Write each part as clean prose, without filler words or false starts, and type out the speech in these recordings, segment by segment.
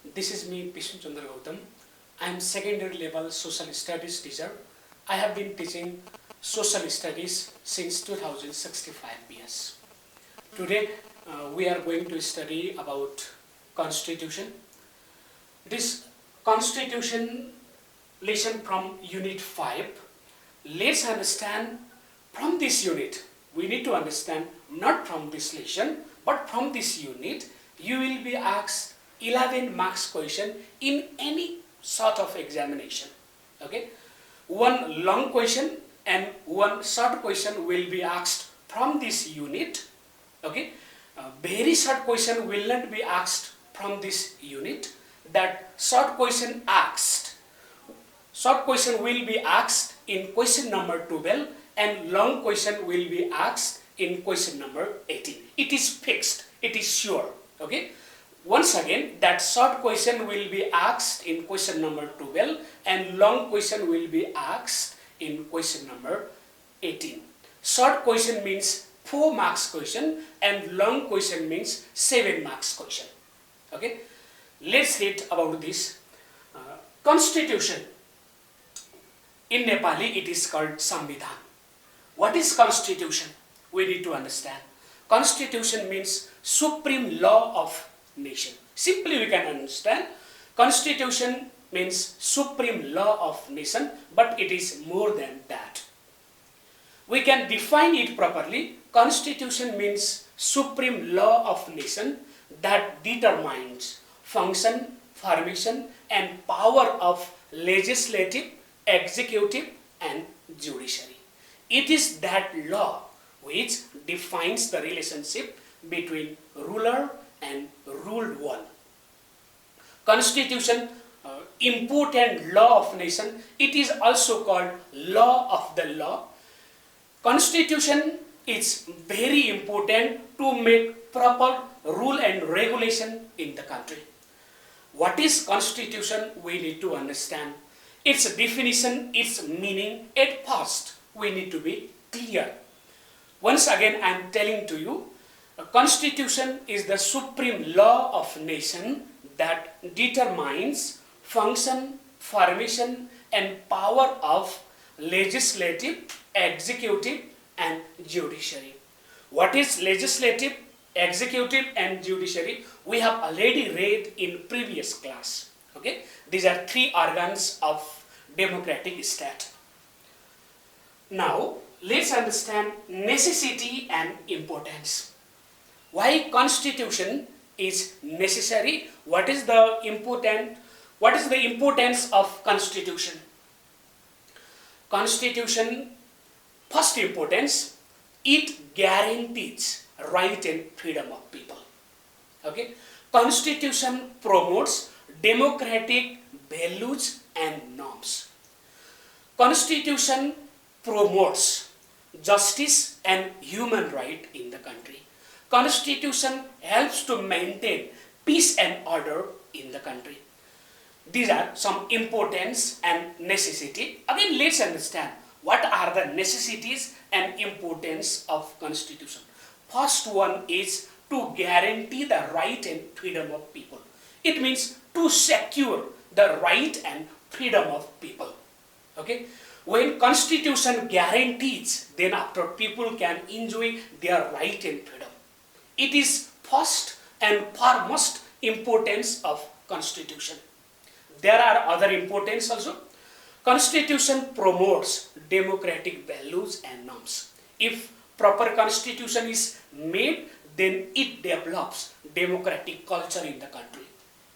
This is me, Bishnu Chandra Gautam. I am secondary level social studies teacher. I have been teaching social studies since 2065 years. Today we are going to study about Constitution. This Constitution lesson from Unit 5. Let's understand from this unit. We need to understand not from this lesson but from this unit. You will be asked 11 marks question in any sort of examination. Okay, one long question and one short question will be asked from this unit. Okay, very short question will not be asked from this unit. That short question will be asked in question number 12 and long question will be asked in question number 18. It is fixed, it is sure. Okay, once again, that short question will be asked in question number 12 and long question will be asked in question number 18. Short question means 4 marks question and long question means 7 marks question. Okay, let's read about this. Constitution. In Nepali it is called Samvidhan. What is Constitution? We need to understand. Constitution means supreme law of nation. Simply we can understand Constitution means supreme law of nation, but it is more than that. We can define it properly. Constitution means supreme law of nation that determines function, formation and power of legislative, executive and judiciary. It is that law which defines the relationship between ruler and ruled one. Constitution, important law of nation. It is also called law of the law. Constitution is very important to make proper rule and regulation in the country. What is Constitution? We need to understand its definition, its meaning. At first, we need to be clear. Once again, I am telling to you, a Constitution is the supreme law of nation that determines function, formation and power of legislative, executive and judiciary. What is legislative, executive and judiciary? We have already read in previous class. Okay, these are 3 organs of democratic state. Now, let's understand necessity and importance. Why Constitution is necessary? What is the importance of Constitution? Constitution, first importance, it guarantees right and freedom of people. Okay, Constitution promotes democratic values and norms. Constitution promotes justice and human right in the country. Constitution helps to maintain peace and order in the country. These are some importance and necessity. Again, let's understand what are the necessities and importance of Constitution. First one is to guarantee the right and freedom of people. It means to secure the right and freedom of people. Okay? When Constitution guarantees, then after people can enjoy their right and freedom. It is first and foremost importance of Constitution. There are other importance also. Constitution promotes democratic values and norms. If proper Constitution is made, then it develops democratic culture in the country.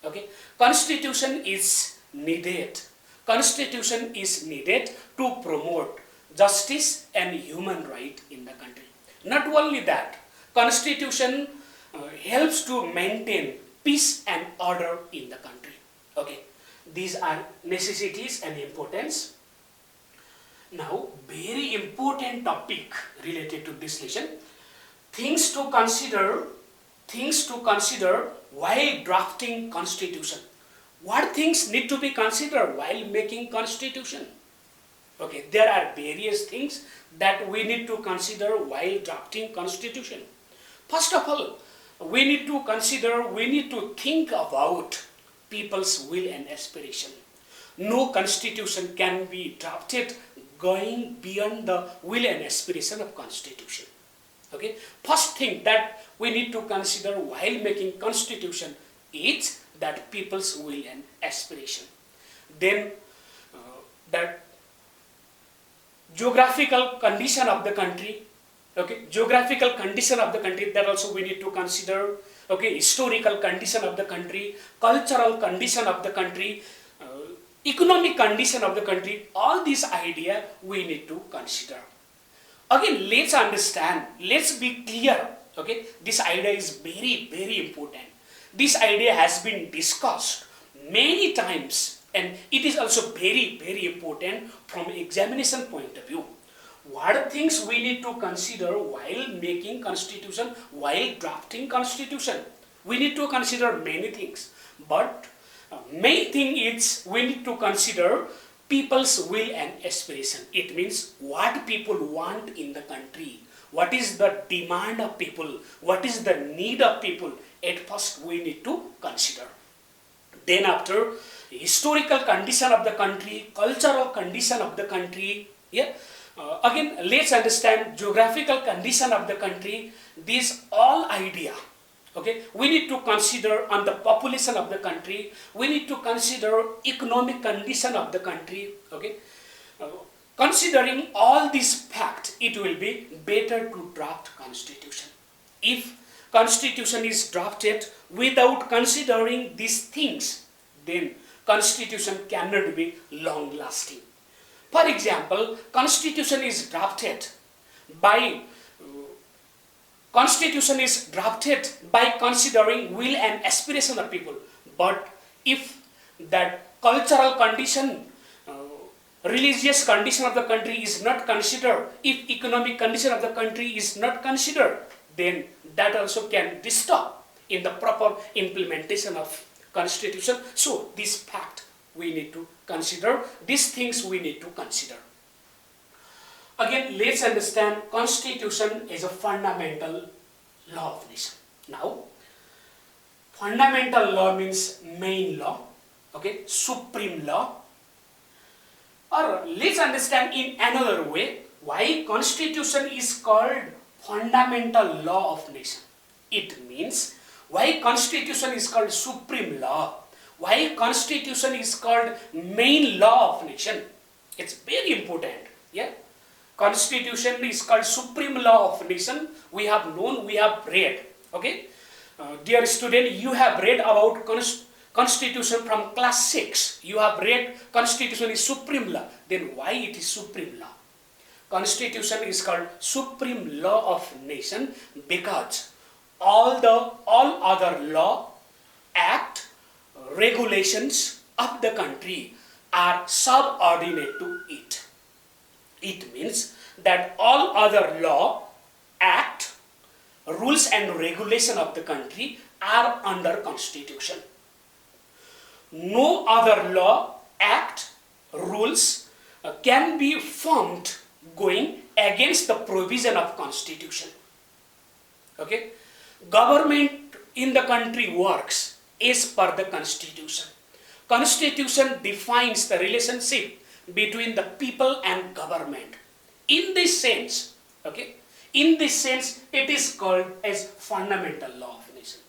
Okay? Constitution is needed. Constitution is needed to promote justice and human right in the country. Not only that, Constitution helps to maintain peace and order in the country. Okay, these are necessities and importance. Now, very important topic related to this lesson. Things to consider while drafting Constitution. What things need to be considered while making Constitution? Okay, there are various things that we need to consider while drafting Constitution. First of all, we need to think about people's will and aspiration. No constitution can be drafted going beyond the will and aspiration of constitution. Okay. First thing that we need to consider while making constitution is that people's will and aspiration. Then that geographical condition of the country, okay, geographical condition of the country, that also we need to consider, okay, historical condition of the country, cultural condition of the country, economic condition of the country, all these idea we need to consider. Again, let's understand, let's be clear, okay, this idea is very, very important. This idea has been discussed many times and it is also very, very important from examination point of view. What are things we need to consider while making constitution, while drafting constitution? We need to consider many things, but main thing is we need to consider people's will and aspiration. It means what people want in the country, what is the demand of people, what is the need of people. At first we need to consider. Then after, historical condition of the country, cultural condition of the country, yeah. Again, let's understand geographical condition of the country. These all idea, okay. We need to consider on the population of the country. We need to consider economic condition of the country, okay. Considering all these facts, it will be better to draft constitution. If constitution is drafted without considering these things, then constitution cannot be long lasting. For example, constitution is drafted by considering will and aspiration of people. But if that cultural condition, religious condition of the country is not considered, if economic condition of the country is not considered, then that also can disturb in the proper implementation of constitution. So this fact we need to consider, these things we need to consider. Again, let's understand constitution is a fundamental law of nation. Now, fundamental law means main law, okay, supreme law. Or let's understand in another way why constitution is called fundamental law of nation. It means why constitution is called supreme law, why constitution is called main law of nation. It's very important, yeah. Constitution is called supreme law of nation. We have known, we have read, okay. Dear student, you have read about constitution from class 6. You have read constitution is supreme law. Then why it is supreme law? Constitution is called supreme law of nation because all other law, act, regulations of the country are subordinate to it. It means that all other law, act, rules and regulation of the country are under constitution. No other law, act, rules can be formed going against the provision of constitution. Okay? Government in the country works as per the constitution. Constitution defines the relationship between the people and government. In this sense, okay, in this sense, it is called as fundamental law of nation.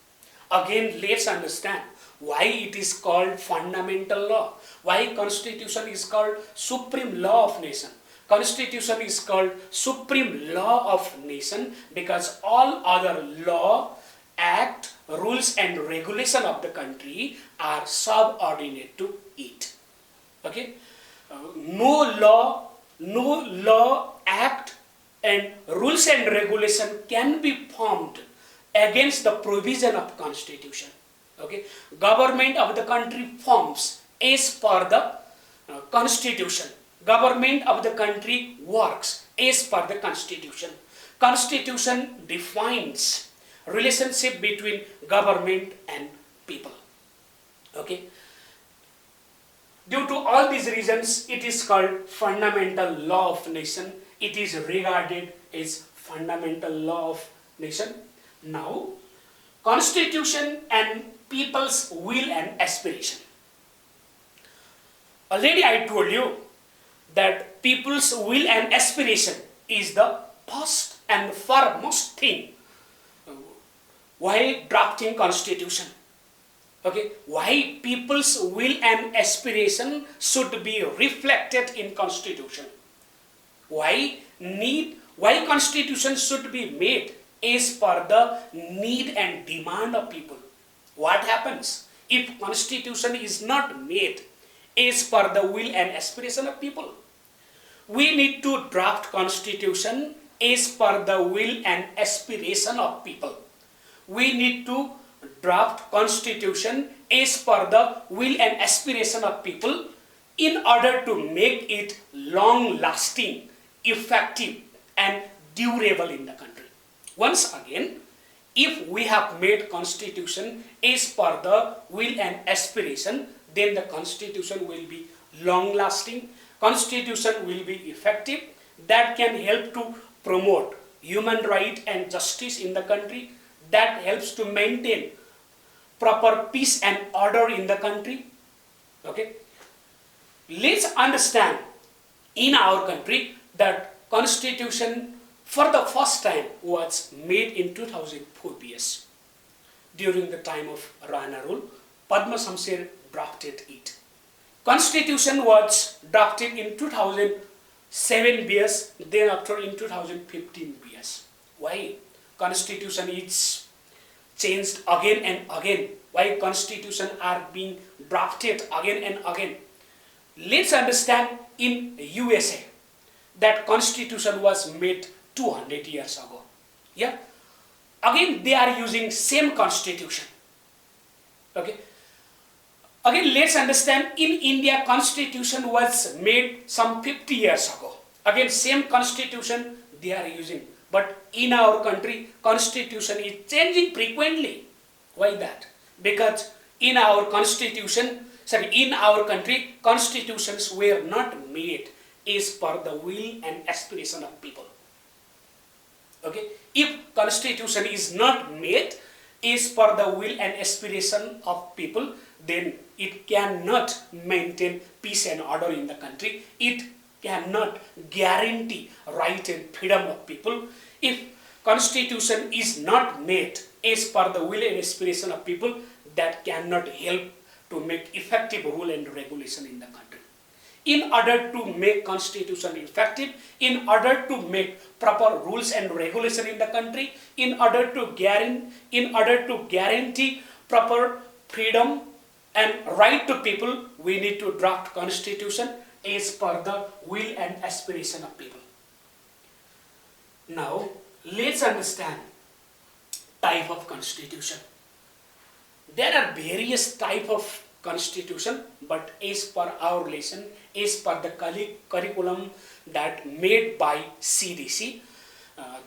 Again, let's understand why it is called fundamental law. Why constitution is called supreme law of nation. Constitution is called supreme law of nation because all other law, act, rules and regulation of the country are subordinate to it. Okay? No law, act and rules and regulation can be formed against the provision of constitution. Okay? Government of the country forms as per the constitution. Government of the country works as per the constitution. Constitution defines relationship between government and people. Okay? Due to all these reasons, it is called fundamental law of nation. It is regarded as fundamental law of nation. Now, constitution and people's will and aspiration. Already I told you that people's will and aspiration is the first and foremost thing while drafting constitution. Okay, why people's will and aspiration should be reflected in constitution. Why constitution should be made as per the need and demand of people. What happens if constitution is not made as per the will and aspiration of people? We need to draft constitution as per the will and aspiration of people. We need to draft constitution as per the will and aspiration of people in order to make it long lasting, effective and durable in the country. Once again, if we have made constitution as per the will and aspiration, then the constitution will be long lasting, constitution will be effective, that can help to promote human right and justice in the country, that helps to maintain proper peace and order in the country. Okay, let's understand in our country that constitution for the first time was made in 2004 BS. During the time of Rana rule, Padma Shamsher drafted it. Constitution was drafted in 2007 BS, then after in 2015 BS. Why constitution is changed again and again? Why constitution are being drafted again and again? Let's understand in USA that constitution was made 200 years ago. Yeah, again they are using same constitution. Okay, again let's understand in India constitution was made some 50 years ago. Again same constitution they are using, but in our country constitution is changing frequently. Why that? Because in our constitution, in our country constitutions were not made as per the will and aspiration of people. Okay, if constitution is not made as per the will and aspiration of people, then it cannot maintain peace and order in the country. It cannot guarantee right and freedom of people. If constitution is not made as per the will and aspiration of people, that cannot help to make effective rule and regulation in the country. In order to make constitution effective, in order to make proper rules and regulation in the country, in order to guarantee proper freedom and right to people, we need to draft constitution as per the will and aspiration of people. Now let's understand type of constitution. There are various type of constitution, but as per our lesson, as per the curriculum that made by CDC,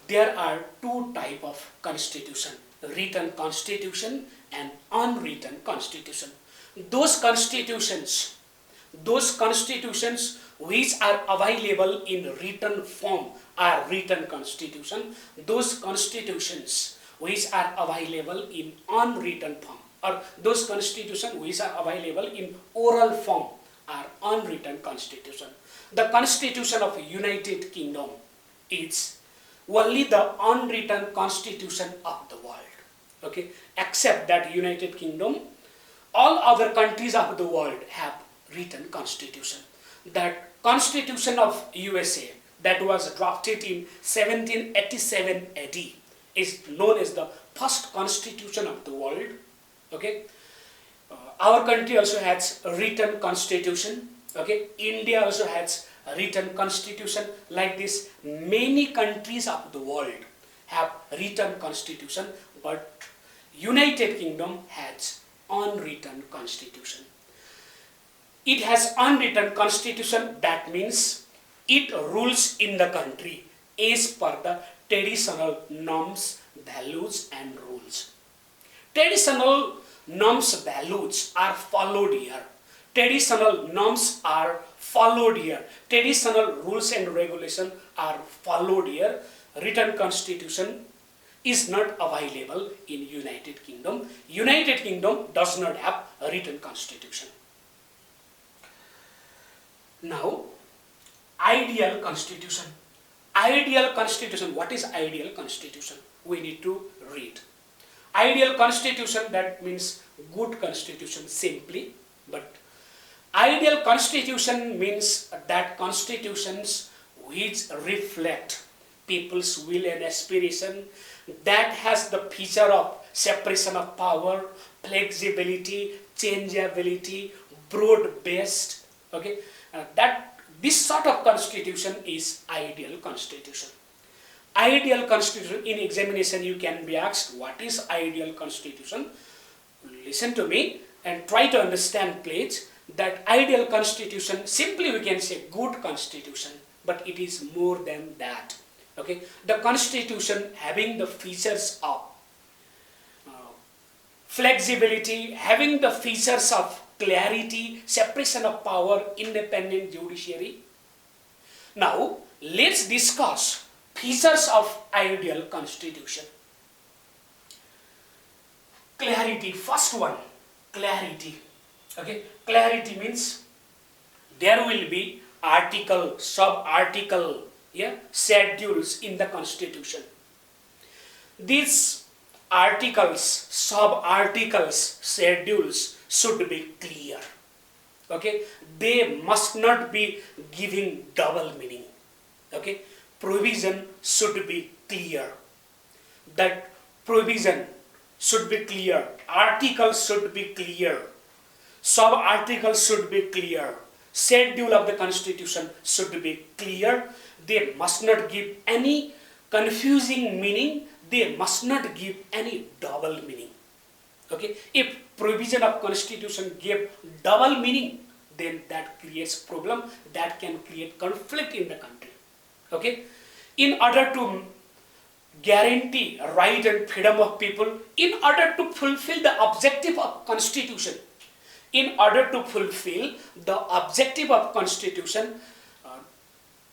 there are two type of constitution: written constitution and unwritten constitution. Those constitutions which are available in written form are written constitution. Those constitutions which are available in unwritten form, or those constitutions which are available in oral form, are unwritten constitution. The Constitution of United Kingdom is only the unwritten constitution of the world. Okay, except that United Kingdom, all other countries of the world have written constitution. That Constitution of USA that was drafted in 1787 AD is known as the first constitution of the world. Okay, our country also has a written constitution. Okay, India also has a written constitution. Like this, many countries of the world have written constitution, but United Kingdom has unwritten constitution. It has unwritten constitution, that means it rules in the country as per the traditional norms, values and rules. Traditional norms, values are followed here. Traditional norms are followed here. Traditional rules and regulations are followed here. Written constitution is not available in United Kingdom. United Kingdom does not have a written constitution. Now, ideal constitution. Ideal constitution. What is ideal constitution? We need to read. Ideal constitution, that means good constitution simply, but ideal constitution means that constitutions which reflect people's will and aspiration, that has the feature of separation of power, flexibility, changeability, broad-based. Okay, that this sort of constitution is ideal constitution. Ideal constitution, in examination you can be asked, what is ideal constitution? Listen to me and try to understand, please, that ideal constitution, simply we can say good constitution, but it is more than that. Okay, the constitution having the features of flexibility, having the features of clarity, separation of power, independent judiciary. Now, let's discuss features of ideal constitution. Clarity, first one, clarity. Okay, clarity means there will be article, sub-article, schedules in the constitution. These articles, sub-articles, schedules should be clear. Okay, they must not be giving double meaning. Okay, provision should be clear. That provision should be clear. Articles should be clear. Sub-articles should be clear. Schedule of the constitution should be clear. They must not give any confusing meaning. They must not give any double meaning. Okay, if provision of constitution gave double meaning, then that creates problem, that can create conflict in the country. Okay, in order to guarantee right and freedom of people, in order to fulfill the objective of constitution, in order to fulfill the objective of constitution,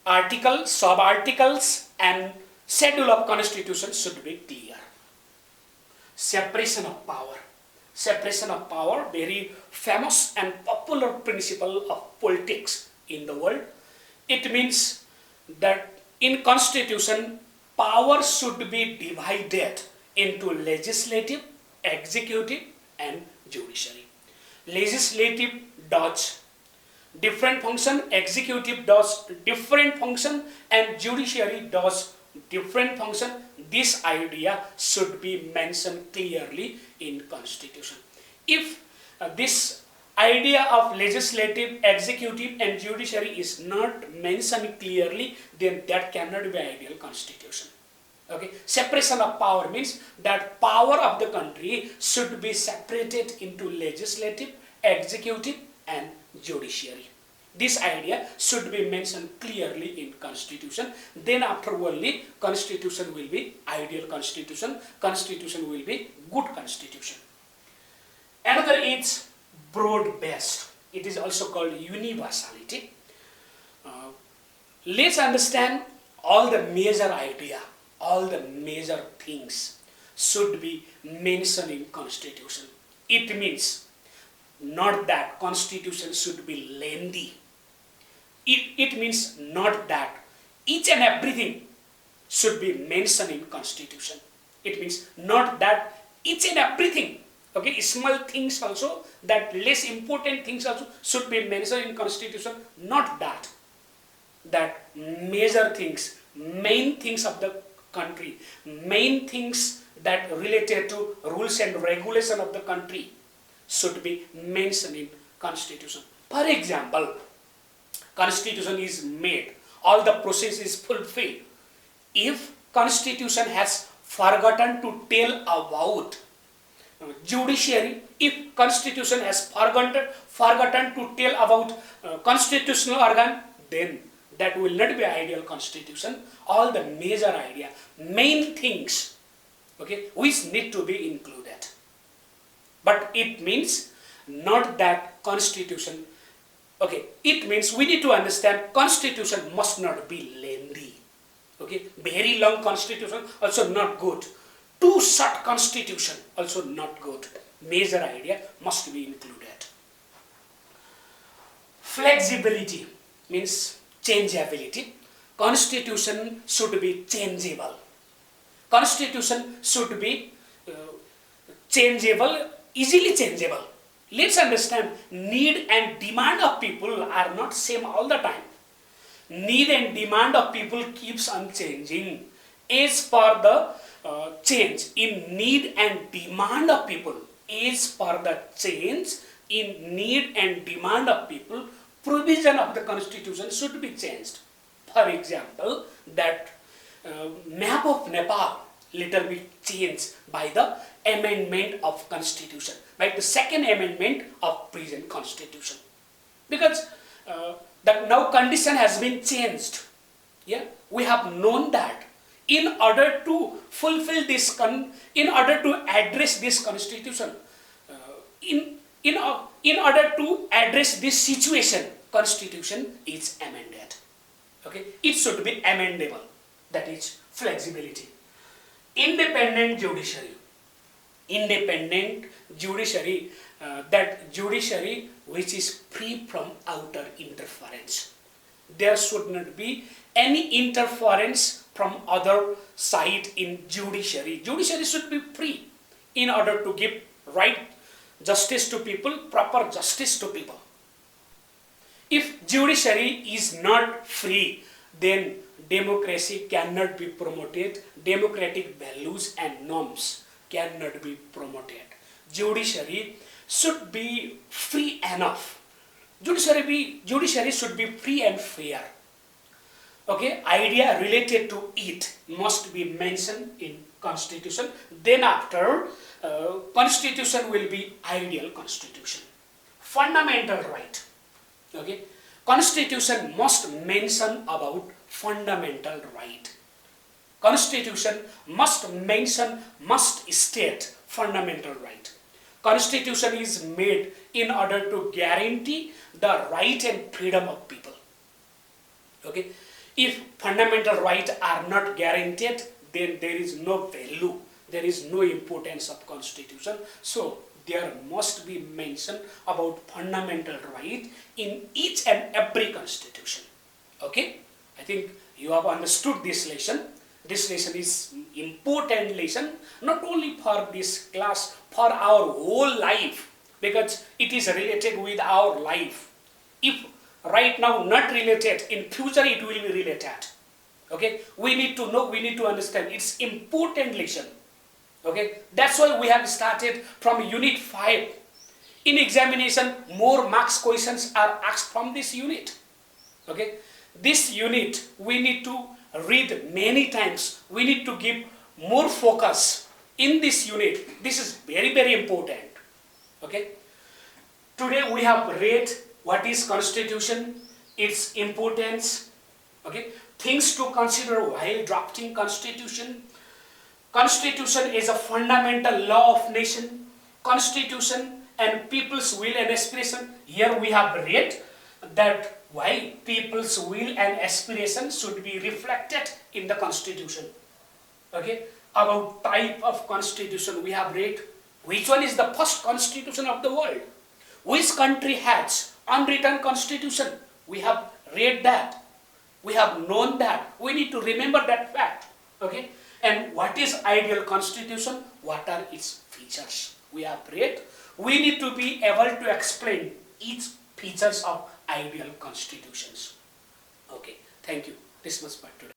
articles, sub-articles and schedule of constitution should be clear. Separation of power. Separation of power, very famous and popular principle of politics in the world. It means that in constitution, power should be divided into legislative, executive and judiciary. Legislative does different function, executive does different function and judiciary does different function. This idea should be mentioned clearly in constitution. If this idea of legislative, executive and judiciary is not mentioned clearly, then that cannot be ideal constitution. Okay, separation of power means that power of the country should be separated into legislative, executive and judiciary. This idea should be mentioned clearly in constitution. Then after only constitution will be ideal constitution, constitution will be good constitution. Another is broad-based. It is also called universality. Let's understand all the major idea, all the major things should be mentioned in constitution. It means not that constitution should be lengthy. It means not that each and everything should be mentioned in constitution. It means not that each and everything, okay, small things also, that less important things also should be mentioned in constitution. Not that. That major things, main things of the country, main things that related to rules and regulation of the country should be mentioned in constitution. For example, constitution is made, all the process is fulfilled. If constitution has forgotten to tell about judiciary, if constitution has forgotten to tell about constitutional organ, then that will not be ideal constitution. All the major idea, main things, okay, which need to be included. But it means not that constitution, okay, it means we need to understand constitution must not be lengthy. Okay, very long constitution also not good. Too short constitution also not good. Major idea must be included. Flexibility means changeability. Constitution should be changeable. Constitution should be changeable, easily changeable. Let's understand, need and demand of people are not same all the time. Need and demand of people keeps on changing as per the change in need and demand of people. As per the change in need and demand of people, provision of the constitution should be changed. For example, that map of Nepal little bit changed by the amendment of constitution, by the second amendment of present constitution, because that now condition has been changed. Yeah, we have known that in order to fulfill this in order to address this constitution, in order to address this situation, constitution is amended. Okay, it should be amendable. That is flexibility. Independent judiciary. Independent judiciary, that judiciary which is free from outer interference. There should not be any interference from other side in judiciary. Judiciary should be free in order to give right justice to people, proper justice to people. If judiciary is not free, then democracy cannot be promoted, democratic values and norms cannot be promoted. Judiciary should be free enough. Judiciary should be free and fair. Okay, idea related to it must be mentioned in constitution. Then after, constitution will be ideal constitution. Fundamental right. Okay, constitution must mention about fundamental right. Constitution must mention, must state fundamental right. Constitution is made in order to guarantee the right and freedom of people. Okay, if fundamental rights are not guaranteed, then there is no value, there is no importance of constitution. So there must be mention about fundamental right in each and every constitution. Okay, I think you have understood this lesson. This lesson is important lesson, not only for this class, for our whole life, because it is related with our life. If right now not related, in future it will be related. Okay, we need to know, we need to understand. It's important lesson. Okay, that's why we have started from unit 5. In examination, more marks questions are asked from this unit. Okay, this unit we need to read many times. We need to give more focus in this unit. This is very, very important. Okay, today we have read what is constitution, its importance. Okay, things to consider while drafting constitution. Constitution is a fundamental law of nation. Constitution and people's will and aspiration. Here we have read that why people's will and aspiration should be reflected in the constitution. Okay, about type of constitution we have read. Which one is the first constitution of the world? Which country has unwritten constitution? We have read that. We have known that. We need to remember that fact. Okay, and what is ideal constitution? What are its features? We have read. We need to be able to explain each features of ideal constitutions. Okay, thank you. This much for today.